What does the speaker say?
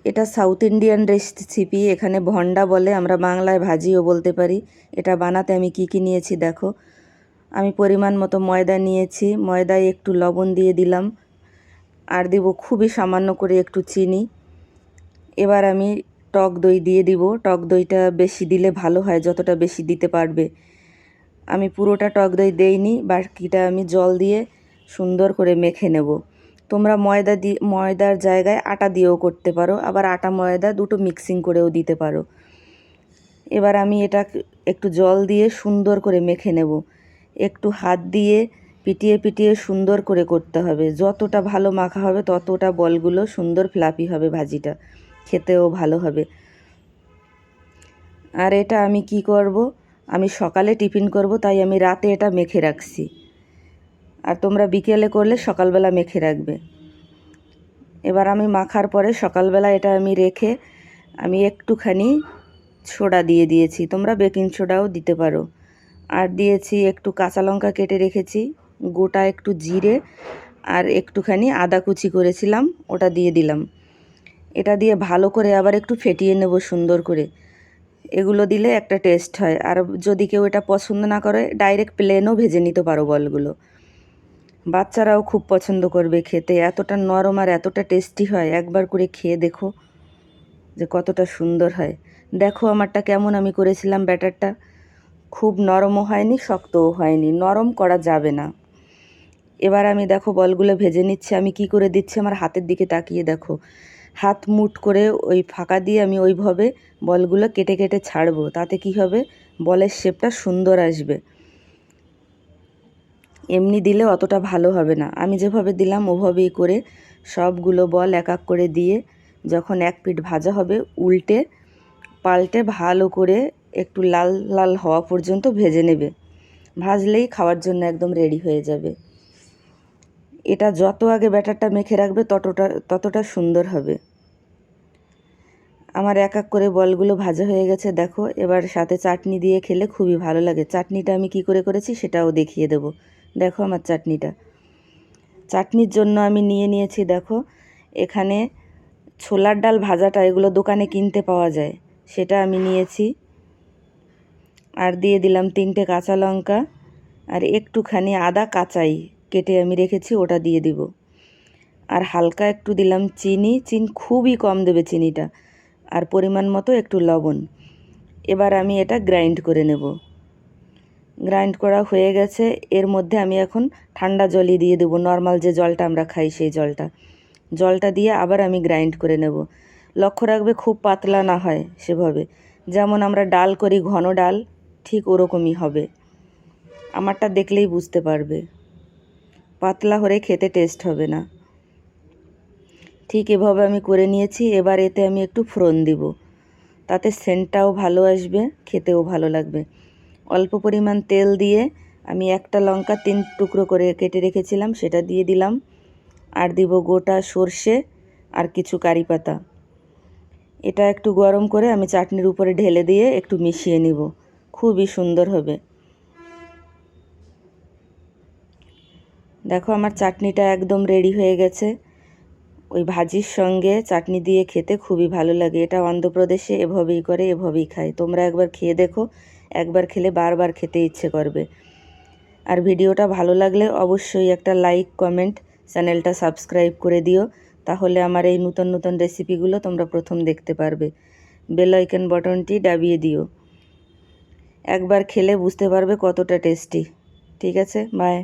এটা south Indian recipe, এখানে ভন্ডা বলে, আমরা বাংলায় ভাজিও বলতে পারি। এটা বানাতে আমি কি কি নিয়েছি দেখো। আমি পরিমাণ মতো ময়দা নিয়েছি, ময়দায় একটু লবণ দিয়ে দিলাম, আর দিব খুবই সামান্য করে একটু চিনি। এবার আমি টক দই দিয়ে দিব। টক দইটা বেশি দিলে ভালো হয়, যতটা বেশি দিতে পারবে। আমি পুরোটা টক দই দেইনি, বাকিটা আমি জল দিয়ে সুন্দর করে মেখে নেব। তোমরা ময়দার জায়গায় আটা দিয়েও করতে পারো, আবার আটা ময়দা দুটো মিক্সিং করেও দিতে পারো। এবার আমি এটা একটু জল দিয়ে সুন্দর করে মেখে নেব। একটু হাত দিয়ে পিটিয়ে পিটিয়ে সুন্দর করে করতে হবে। যতটা ভালো মাখা হবে ততটা বলগুলো সুন্দর ফ্লাফি হবে, ভাজিটা খেতেও ভালো হবে। আর এটা আমি কি করব, আমি সকালে টিফিন করব, তাই আমি রাতে এটা মেখে রাখছি। আর তোমরা বিকেলে করলে সকালবেলা মেখে রাখবে। এবার আমি মাখার পরে সকালবেলা এটা আমি রেখে আমি একটুখানি সোডা দিয়ে দিয়েছি, তোমরা বেকিং সোডাও দিতে পারো। আর দিয়েছি একটু কাঁচা লঙ্কা কেটে রেখেছি, গোটা একটু জিরে, আর একটুখানি আদা কুচি করেছিলাম, ওটা দিয়ে দিলাম। এটা দিয়ে ভালো করে আবার একটু ফেটিয়ে নেব সুন্দর করে। এগুলো দিলে একটা টেস্ট হয়। আর যদি কেউ এটা পছন্দ না করে, ডাইরেক্ট প্লেনও ভেজে নিতে পারো বলগুলো। বাচ্চারাও খুব পছন্দ করবে খেতে, এতটা নরম আর এতটা টেস্টি হয়। একবার করে খেয়ে দেখো যে কতটা সুন্দর হয়। দেখো আমারটা কেমন আমি করেছিলাম, ব্যাটারটা খুব নরমও হয়নি শক্তও হয়নি, নরম করা যাবে না। এবার আমি দেখো বলগুলো ভেজে নিচ্ছি। আমি কি করে দিচ্ছি, আমার হাতের দিকে তাকিয়ে দেখো। হাত মুট করে ওই ফাঁকা দিয়ে আমি ওইভাবে বলগুলো কেটে কেটে ছাড়বো, তাতে কি হবে, বলের শেপটা সুন্দর আসবে। এমনি দিলে অতটা ভালো হবে না। আমি যেভাবে দিলাম ওভাবেই করে সবগুলো বল এক এক করে দিয়ে যখন এক পিঠ ভাজা হবে উল্টে পাল্টে ভালো করে একটু লাল লাল হওয়া পর্যন্ত ভেজে নেবে। ভাজলেই খাওয়ার জন্য একদম রেডি হয়ে যাবে। এটা যত আগে ব্যাটারটা মেখে রাখবে ততটা সুন্দর হবে। আমার এক এক করে বলগুলো ভাজা হয়ে গেছে দেখো। এবার সাথে চাটনি দিয়ে খেলে খুবই ভালো লাগে। চাটনিটা আমি কি করে করেছি সেটাও দেখিয়ে দেব। দেখো আমার চাটনিটা। চাটনির জন্য আমি নিয়েছি দেখো, এখানে ছোলার ডাল ভাজাটা, এগুলো দোকানে কিনতে পাওয়া যায়, সেটা আমি নিয়েছি। আর দিয়ে দিলাম 3টে কাঁচা লঙ্কা, আর একটুখানি আদা কাঁচাই কেটে আমি রেখেছি, ওটা দিয়ে দিব। আর হালকা একটু দিলাম চিনি, খুবই কম দেবে চিনিটা, আর পরিমাণ মতো একটু লবণ। এবার আমি এটা গ্রাইন্ড করে নেব। গ্রাইন্ড করা হয়ে গেছে। এর মধ্যে আমি এখন ঠান্ডা জলই দিয়ে দেবো, নর্মাল যে জলটা আমরা খাই সেই জলটা দিয়ে আবার আমি গ্রাইন্ড করে নেব। লক্ষ্য রাখবে খুব পাতলা না হয় সেভাবে, যেমন আমরা ডাল করি ঘন ডাল, ঠিক ওরকমই হবে। আমারটা দেখলেই বুঝতে পারবে, পাতলা হলে খেতে টেস্ট হবে না। ঠিক এভাবে আমি করে নিয়েছি। এবার এতে আমি একটু ফোড়ন দিব, তাতে সেন্টটাও ভালো আসবে, খেতেও ভালো লাগবে। অল্প পরিমাণ তেল দিয়ে আমি একটা লঙ্কা 3 টুকরো করে কেটে রেখেছিলাম সেটা দিয়ে দিলাম। আর দিব গোটা সর্ষে আর কিছু কারি পাতা। এটা একটু গরম করে আমি চাটনির উপরে ঢেলে দিয়ে একটু মিশিয়ে নিব, খুবই সুন্দর হবে। দেখো আমার চাটনিটা একদম রেডি হয়ে গেছে। ওই ভাজির সঙ্গে চাটনি দিয়ে খেতে খুবই ভালো লাগে। এটা অন্ধ্রপ্রদেশে এভাবেই করে, এভাবেই খায়। তোমরা একবার খেয়ে দেখো, একবার খেলে বারবার খেতে ইচ্ছে করবে। আর ভিডিওটা ভালো লাগলে অবশ্যই একটা লাইক, কমেন্ট, চ্যানেলটা সাবস্ক্রাইব করে দিও, তাহলে আমার এই নতুন নতুন রেসিপিগুলো তোমরা প্রথম দেখতে পারবে। বেল আইকন বাটনটি দাবিয়ে দিও। একবার খেলে বুঝতে পারবে কতটা টেস্টি। ঠিক আছে, বাই।